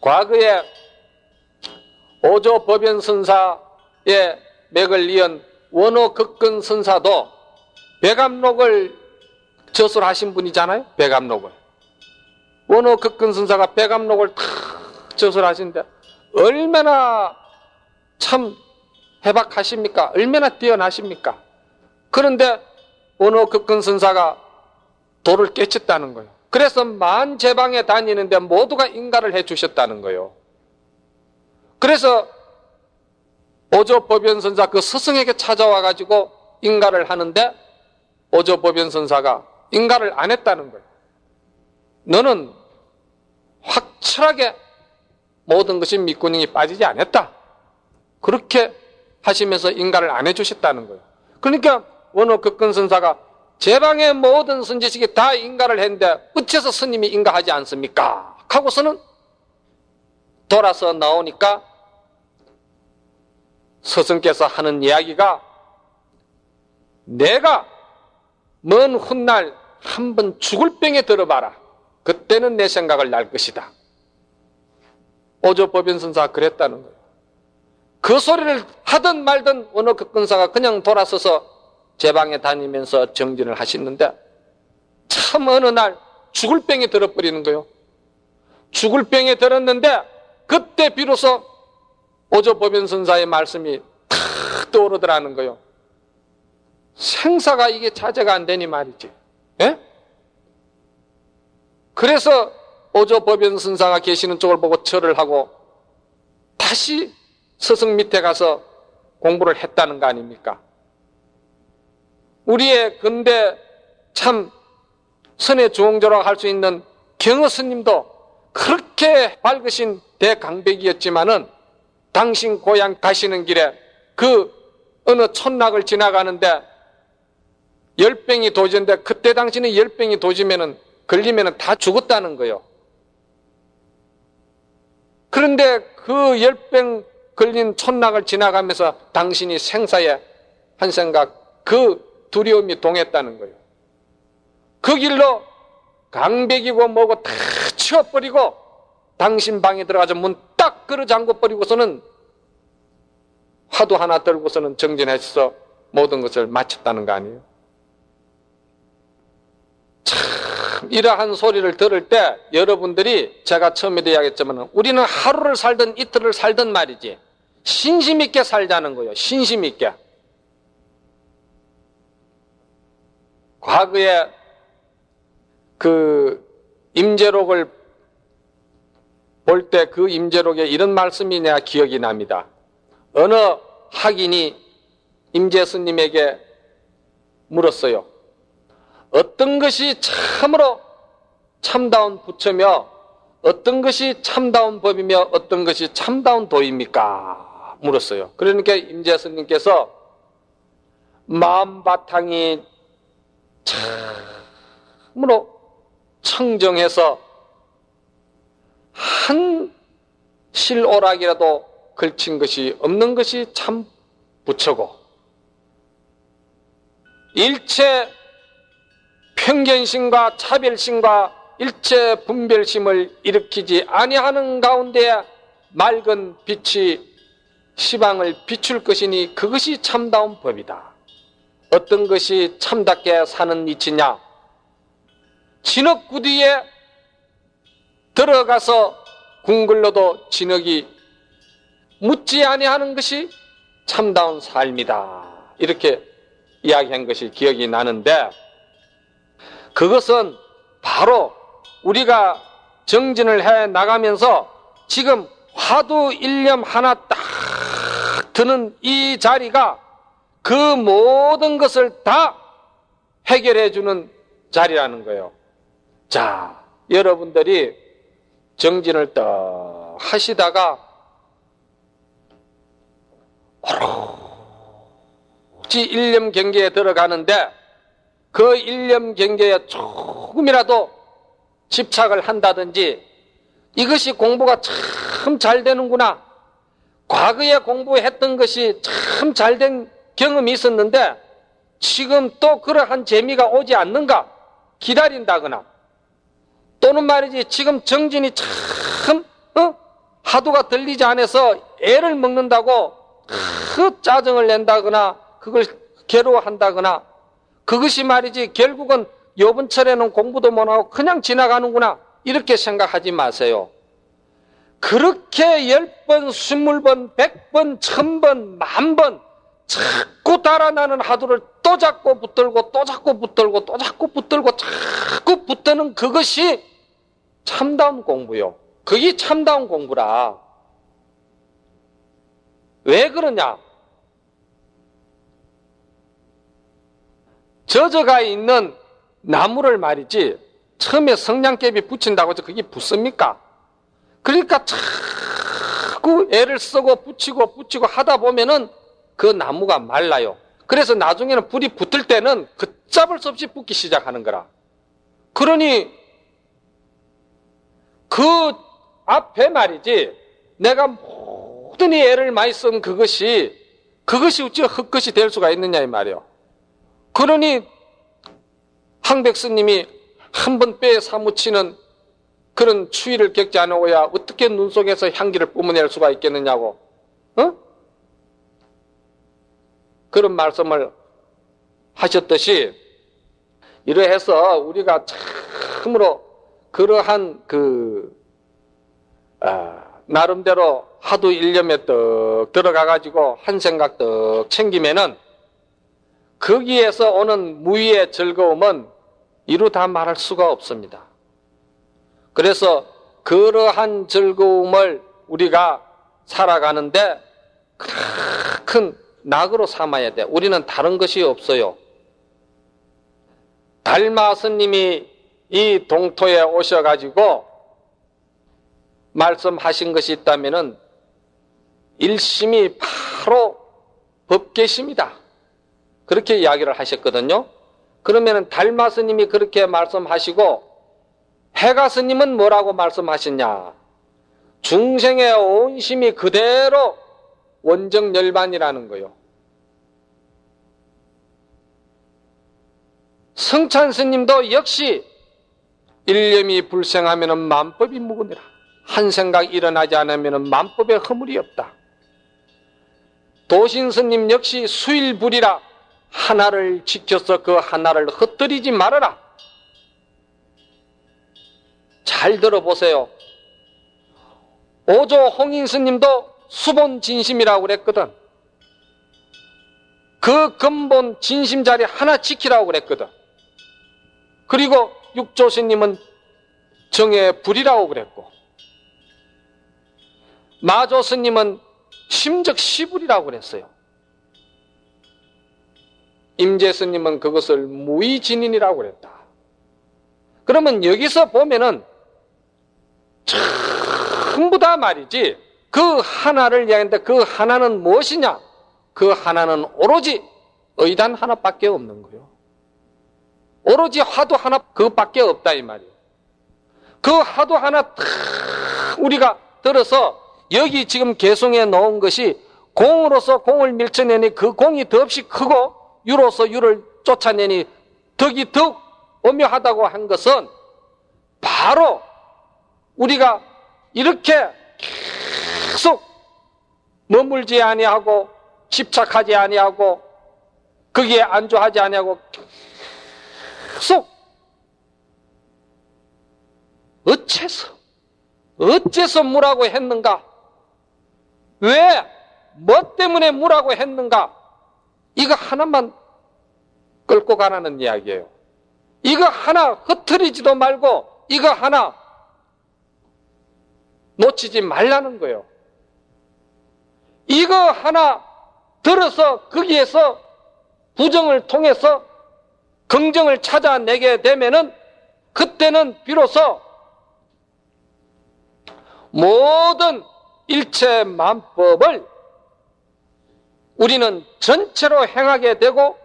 과거에 오조 법연 선사의 맥을 이은 원호 극근 선사도 백암록을 저술하신 분이잖아요. 백암록을. 원호 극근 선사가 백암록을 탁 저술하신데 얼마나 참 해박하십니까? 얼마나 뛰어나십니까? 그런데 원호 극근 선사가 도를 깨쳤다는 거예요. 그래서 만제방에 다니는데 모두가 인가를 해 주셨다는 거예요. 그래서 오조법연 선사 그 스승에게 찾아와 가지고 인가를 하는데 오조법연 선사가 인가를 안 했다는 거예요. 너는 확실하게 모든 것이 밑구녕이 빠지지 않았다. 그렇게 하시면서 인가를 안 해주셨다는 거예요. 그러니까 원호 극근 선사가 제방의 모든 선지식이 다 인가를 했는데 어째서 스님이 인가하지 않습니까? 하고서는 돌아서 나오니까 스승께서 하는 이야기가 내가 먼 훗날 한번 죽을 병에 들어봐라. 그때는 내 생각을 날 것이다. 오조법연 선사가 그랬다는 거예요. 그 소리를 하든 말든 원호 극근사가 그냥 돌아서서 제방에 다니면서 정진을 하시는데 참 어느 날 죽을 병에 들어버리는 거예요. 죽을 병에 들었는데 그때 비로소 오조법연 선사의 말씀이 탁 떠오르더라는 거예요. 생사가 이게 자제가 안 되니 말이지. 예? 그래서 오조법연 선사가 계시는 쪽을 보고 절을 하고 다시 스승 밑에 가서 공부를 했다는 거 아닙니까? 우리의 근대 참 선의 주홍조라고 할 수 있는 경허 스님도 그렇게 밝으신 대강백이었지만은 당신 고향 가시는 길에 그 어느 촌락을 지나가는데 열병이 도지는데 그때 당시는 열병이 도지면은 걸리면은 다 죽었다는 거예요. 그런데 그 열병 걸린 촌락을 지나가면서 당신이 생사에 한 생각 그 두려움이 동했다는 거예요. 그 길로 강백이고 뭐고 다 치워버리고 당신 방에 들어가서 문 딱 끌어 잠궈버리고서는 화두 하나 들고서는 정진해서 모든 것을 마쳤다는 거 아니에요. 참 이러한 소리를 들을 때 여러분들이 제가 처음에도 이야기했지만 우리는 하루를 살든 이틀을 살든 말이지 신심 있게 살자는 거예요. 신심 있게. 과거에 그 임재록을 볼 때 그 임재록에 이런 말씀이 내가 기억이 납니다. 어느 학인이 임재 스님에게 물었어요. 어떤 것이 참으로 참다운 부처며 어떤 것이 참다운 법이며 어떤 것이 참다운 도입니까? 물었어요. 그러니까 임재 스님께서 마음바탕이 참으로 청정해서 한 실오락이라도 걸친 것이 없는 것이 참 부처고 일체 편견심과 차별심과 일체 분별심을 일으키지 아니하는 가운데 맑은 빛이 시방을 비출 것이니 그것이 참다운 법이다. 어떤 것이 참답게 사는 이치냐? 진흙구디에 들어가서 궁글러도 진흙이 묻지 아니하는 것이 참다운 삶이다. 이렇게 이야기한 것이 기억이 나는데 그것은 바로 우리가 정진을 해 나가면서 지금 화두 일념 하나 딱 드는 이 자리가 그 모든 것을 다 해결해 주는 자리라는 거예요. 자, 여러분들이 정진을 떡 하시다가 오로지 일념 경계에 들어가는데 그 일념 경계에 조금이라도 집착을 한다든지 이것이 공부가 참 잘 되는구나. 과거에 공부했던 것이 참 잘 된 경험이 있었는데 지금 또 그러한 재미가 오지 않는가 기다린다거나 또는 말이지 지금 정진이 참 화두가 들리지 않아서 애를 먹는다고 그 짜증을 낸다거나 그걸 괴로워한다거나 그것이 말이지 결국은 요번 철에는 공부도 못하고 그냥 지나가는구나 이렇게 생각하지 마세요. 그렇게 10번, 20번, 100번, 1000번, 10,000번 자꾸 달아나는 화두를 또 잡고 붙들고 또 잡고 붙들고 또 잡고 붙들고 자꾸 붙드는 그것이 참다운 공부요. 그게 참다운 공부라. 왜 그러냐? 젖어가 있는 나무를 말이지 처음에 성냥개비 붙인다고 해서 그게 붙습니까? 그러니까 자꾸 애를 쓰고 붙이고 하다 보면은 그 나무가 말라요. 그래서 나중에는 불이 붙을 때는 걷잡을 수 없이 붙기 시작하는 거라. 그러니 그 앞에 말이지 내가 모든 애를 많이 쓴 그것이 어찌 헛것이 될 수가 있느냐 이 말이요. 그러니 항백스님이 한 번 뼈에 사무치는 그런 추위를 겪지 않으고야 어떻게 눈 속에서 향기를 뿜어낼 수가 있겠느냐고. 그런 말씀을 하셨듯이 이러해서 우리가 참으로 그러한 나름대로 하도 일념에 떡 들어가가지고 한 생각 떡 챙기면은 거기에서 오는 무의의 즐거움은 이루 다 말할 수가 없습니다. 그래서 그러한 즐거움을 우리가 살아가는데 큰 낙으로 삼아야 돼. 우리는 다른 것이 없어요. 달마 스님이 이 동토에 오셔가지고 말씀하신 것이 있다면은 일심이 바로 법계심이다. 그렇게 이야기를 하셨거든요. 그러면은 달마 스님이 그렇게 말씀하시고 해가 스님은 뭐라고 말씀하셨냐? 중생의 온심이 그대로 원정열반이라는 거요. 성찬 스님도 역시 일념이 불생하면은 만법이 무구니라. 한 생각 일어나지 않으면은 만법에 허물이 없다. 도신 스님 역시 수일불이라. 하나를 지켜서 그 하나를 흩뜨리지 말아라. 잘 들어보세요. 오조 홍인 스님도 수본 진심이라고 그랬거든. 그 근본 진심 자리 하나 지키라고 그랬거든. 그리고 육조 스님은 정의 불이라고 그랬고, 마조 스님은 심적 시불이라고 그랬어요. 임재 스님은 그것을 무의진인이라고 그랬다. 그러면 여기서 보면은 전부 다 말이지 그 하나를 이야기하는데 그 하나는 무엇이냐? 그 하나는 오로지 의단 하나밖에 없는 거예요. 오로지 화두 하나 그것밖에 없다 이 말이에요. 그 화두 하나 우리가 들어서 여기 지금 개송해 놓은 것이 공으로서 공을 밀쳐내니 그 공이 더없이 크고 유로서 유를 쫓아내니 덕이 더욱 오묘하다고 한 것은 바로 우리가 이렇게 계속 머물지 아니하고 집착하지 아니하고 거기에 안주하지 아니하고 계속 어째서 무라고 했는가? 왜? 뭐 때문에 무라고 했는가? 이거 하나만 끌고 가라는 이야기예요. 이거 하나 흐트리지도 말고 이거 하나 놓치지 말라는 거예요. 이거 하나 들어서 거기에서 부정을 통해서 긍정을 찾아내게 되면은 그때는 비로소 모든 일체 만법을 우리는 전체로 행하게 되고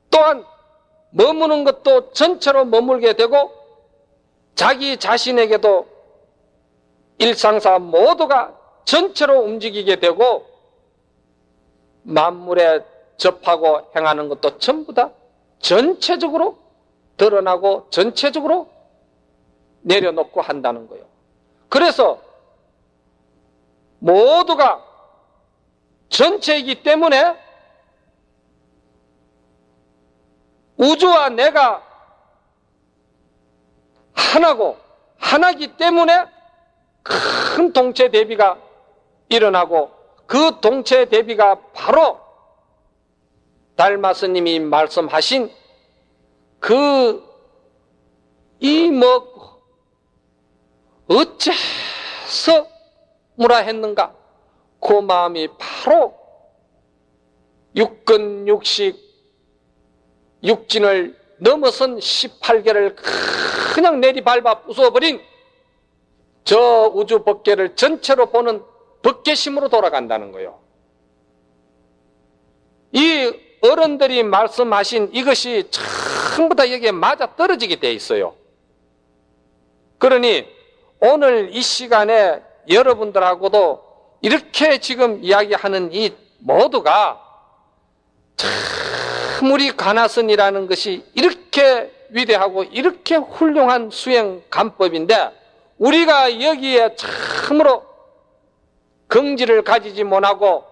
또한 머무는 것도 전체로 머물게 되고 자기 자신에게도 일상사 모두가 전체로 움직이게 되고 만물에 접하고 행하는 것도 전부 다 전체적으로 드러나고 전체적으로 내려놓고 한다는 거예요. 그래서 모두가 전체이기 때문에 우주와 내가 하나고 하나이기 때문에 큰 동체 대비가 일어나고 그 동체 대비가 바로 달마 스님이 말씀하신 어째서 무라 했는가? 그 마음이 바로 육근육식 육진을 넘어선 18개를 그냥 내리밟아 부숴버린 저 우주 법계를 전체로 보는 법계심으로 돌아간다는 거예요. 이 어른들이 말씀하신 이것이 전부 다 여기에 맞아 떨어지게 돼 있어요. 그러니 오늘 이 시간에 여러분들하고도 이렇게 지금 이야기하는 이 모두가 참 우리 가나선이라는 것이 이렇게 위대하고 이렇게 훌륭한 수행 감법인데 우리가 여기에 참으로 긍지를 가지지 못하고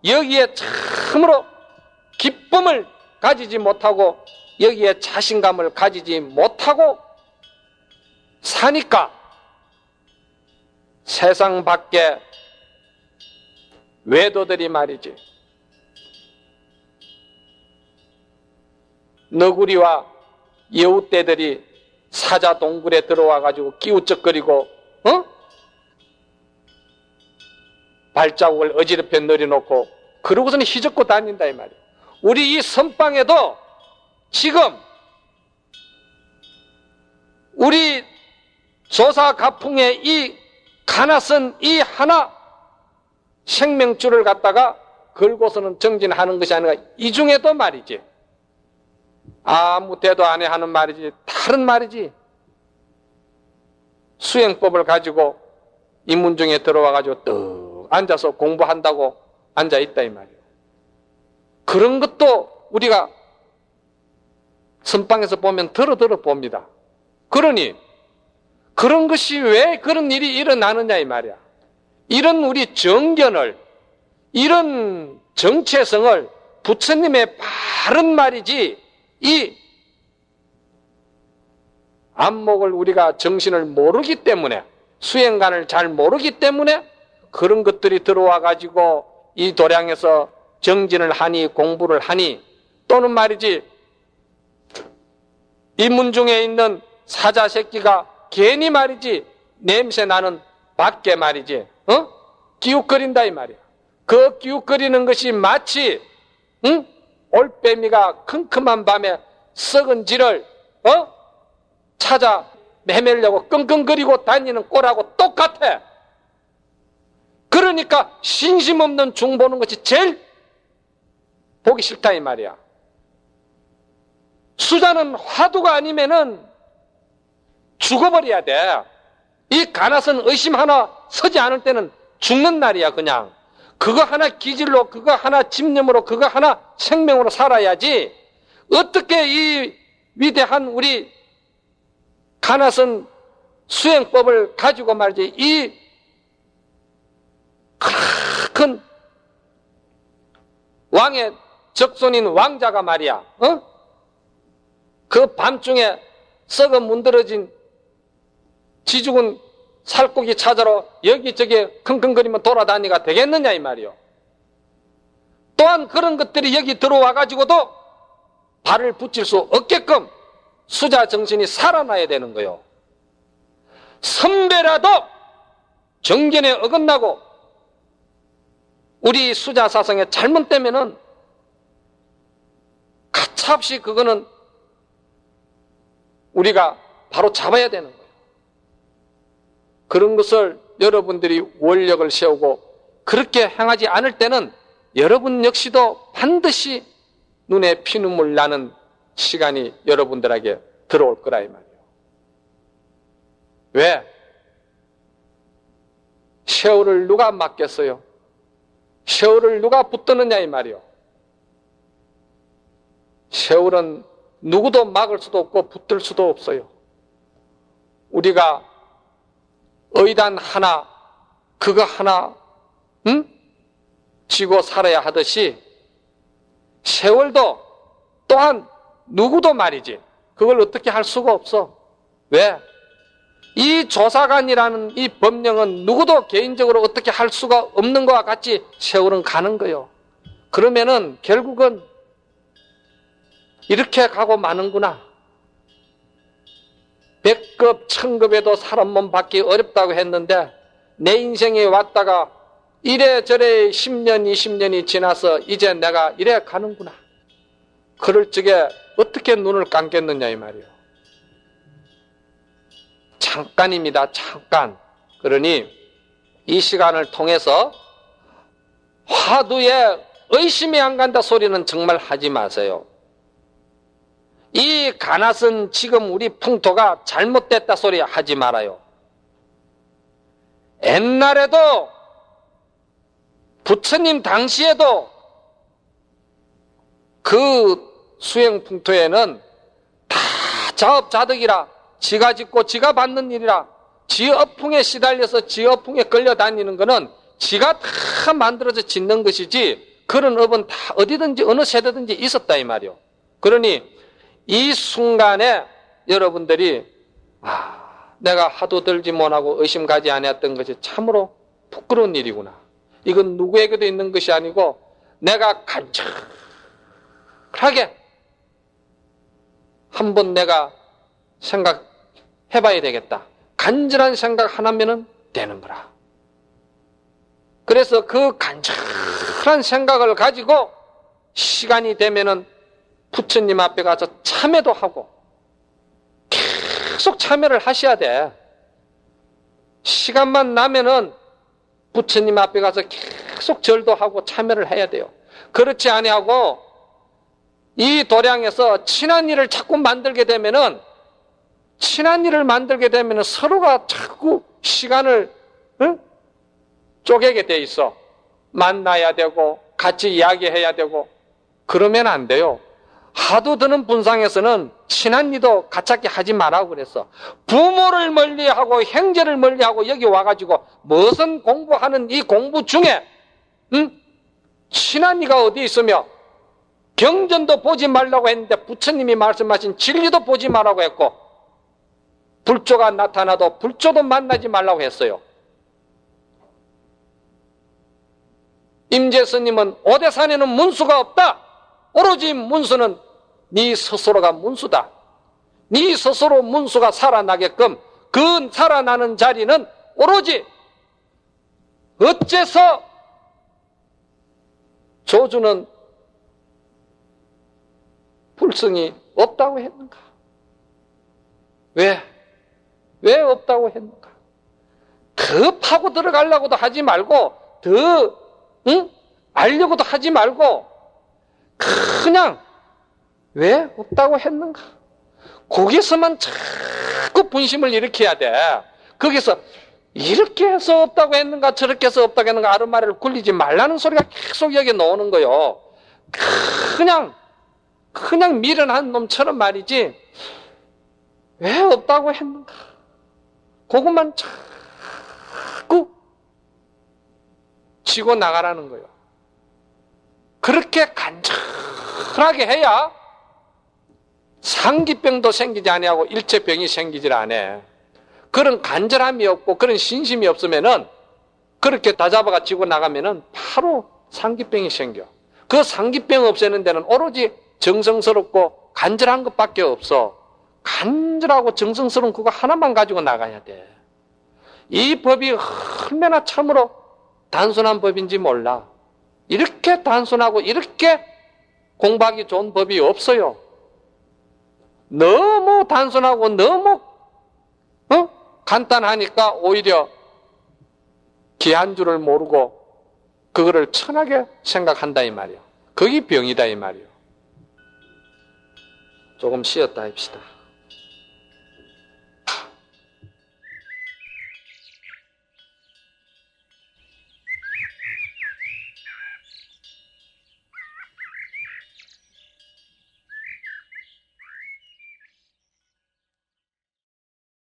여기에 참으로 기쁨을 가지지 못하고 여기에 자신감을 가지지 못하고 사니까 세상 밖에 외도들이 말이지 너구리와 여우떼들이 사자 동굴에 들어와 가지고 끼우쩍거리고 발자국을 어지럽혀 내려놓고 그러고서는 휘젓고 다닌다 이 말이에요. 우리 이 선방에도 지금 우리 조사가풍의 이 가나선 이 하나 생명줄을 갖다가 걸고서는 정진하는 것이 아니라 이 중에도 말이지 아무 대도 안 해 하는 말이지 다른 말이지 수행법을 가지고 인문중에 들어와 가지고 떡 앉아서 공부한다고 앉아 있다 이 말이에요. 그런 것도 우리가 선방에서 보면 들어 봅니다. 그러니 그런 것이 왜 그런 일이 일어나느냐 이 말이야. 이런 우리 정견을 이런 정체성을 부처님의 바른 말이지 이 안목을 우리가 정신을 모르기 때문에 수행관을 잘 모르기 때문에 그런 것들이 들어와 가지고 이 도량에서 정진을 하니 공부를 하니 또는 말이지 인문중에 있는 사자 새끼가 괜히 말이지 냄새 나는 밖에 말이지 기웃거린다 이 말이야. 그 기웃거리는 것이 마치 올빼미가 컴컴한 밤에 썩은 쥐를 찾아 헤매려고 끙끙거리고 다니는 꼴하고 똑같아. 그러니까 신심 없는 중 보는 것이 제일 보기 싫다 이 말이야. 수자는 화두가 아니면은 죽어버려야 돼. 이 가나선 의심 하나 서지 않을 때는 죽는 날이야 그냥. 그거 하나 기질로 그거 하나 집념으로 그거 하나 생명으로 살아야지 어떻게 이 위대한 우리 가나선 수행법을 가지고 말이지 이 큰 왕의 적손인 왕자가 말이야 그 밤중에 썩어 문드러진 지죽은 살코기 찾아러 여기저기 킁킁거리면 돌아다니가 되겠느냐 이 말이요. 또한 그런 것들이 여기 들어와 가지고도 발을 붙일 수 없게끔 수자 정신이 살아나야 되는 거요. 선배라도 정견에 어긋나고 우리 수자 사상에 잘못되면은 가차없이 그거는 우리가 바로 잡아야 되는 거예요. 그런 것을 여러분들이 원력을 세우고 그렇게 행하지 않을 때는 여러분 역시도 반드시 눈에 피눈물 나는 시간이 여러분들에게 들어올 거라 이 말이에요. 왜? 세월을 누가 막겠어요? 세월을 누가 붙드느냐 이 말이에요. 세월은 누구도 막을 수도 없고 붙들 수도 없어요. 우리가 의단 하나, 그거 하나 지고 살아야 하듯이 세월도 또한 누구도 말이지 그걸 어떻게 할 수가 없어. 왜? 이 조사관이라는 이 법령은 누구도 개인적으로 어떻게 할 수가 없는 것과 같이 세월은 가는 거요. 그러면은 결국은 이렇게 가고 마는구나. 100급, 1000급에도 사람 몸 받기 어렵다고 했는데 내 인생에 왔다가 이래저래 10년, 20년이 지나서 이제 내가 이래 가는구나. 그럴 적에 어떻게 눈을 감겠느냐 이 말이요. 잠깐입니다. 잠깐. 그러니 이 시간을 통해서 화두에 의심이 안 간다 소리는 정말 하지 마세요. 이 가낫은 지금 우리 풍토가 잘못됐다 소리 하지 말아요. 옛날에도 부처님 당시에도 그 수행 풍토에는 다 자업자득이라 지가 짓고 지가 받는 일이라 지 어풍에 시달려서 지 어풍에 끌려다니는 거는 지가 다 만들어서 짓는 것이지 그런 업은 다 어디든지 어느 세대든지 있었다 이 말이요. 그러니 이 순간에 여러분들이 내가 하도 들지 못하고 의심 가지 아니했던 것이 참으로 부끄러운 일이구나. 이건 누구에게도 있는 것이 아니고 내가 간절하게 한번 내가 생각해봐야 되겠다. 간절한 생각 하나면은 되는 거라. 그래서 그 간절한 생각을 가지고 시간이 되면은 부처님 앞에 가서 참회도 하고 계속 참회를 하셔야 돼. 시간만 나면은 부처님 앞에 가서 계속 절도 하고 참회를 해야 돼요. 그렇지 아니하고 이 도량에서 친한 일을 자꾸 만들게 되면은 서로가 자꾸 시간을 쪼개게 돼 있어. 만나야 되고 같이 이야기해야 되고 그러면 안 돼요. 하도 드는 분상에서는 친한 이도 가짜게 하지 말라고 그랬어. 부모를 멀리하고 형제를 멀리하고 여기 와가지고 무슨 공부하는 이 공부 중에 친한 이가 어디 있으며 경전도 보지 말라고 했는데 부처님이 말씀하신 진리도 보지 말라고 했고 불조가 나타나도 불조도 만나지 말라고 했어요. 임재스님은 오대산에는 문수가 없다. 오로지 문수는 네 스스로가 문수다. 네 스스로 문수가 살아나게끔 그 살아나는 자리는 오로지 어째서 조주는 불성이 없다고 했는가? 왜 없다고 했는가? 더 파고 들어가려고도 하지 말고 더 알려고도 하지 말고 그냥 왜 없다고 했는가? 거기서만 자꾸 분심을 일으켜야 돼. 거기서 이렇게 해서 없다고 했는가 저렇게 해서 없다고 했는가 아르마리를 굴리지 말라는 소리가 계속 여기 나오는 거요. 그냥 미련한 놈처럼 말이지 왜 없다고 했는가? 그것만 자꾸 치고 나가라는 거예요. 그렇게 간절하게 해야 상기병도 생기지 아니하고 일체병이 생기질 않아. 그런 간절함이 없고 그런 신심이 없으면은 그렇게 다잡아가 치고 나가면은 바로 상기병이 생겨. 그 상기병 없애는 데는 오로지 정성스럽고 간절한 것밖에 없어. 간절하고 정성스러운 그거 하나만 가지고 나가야 돼. 이 법이 얼마나 참으로 단순한 법인지 몰라. 이렇게 단순하고 이렇게 공부하기 좋은 법이 없어요. 너무 단순하고 너무 간단하니까 오히려 귀한 줄을 모르고 그거를 천하게 생각한다 이 말이야. 그게 병이다 이 말이야. 조금 쉬었다 합시다.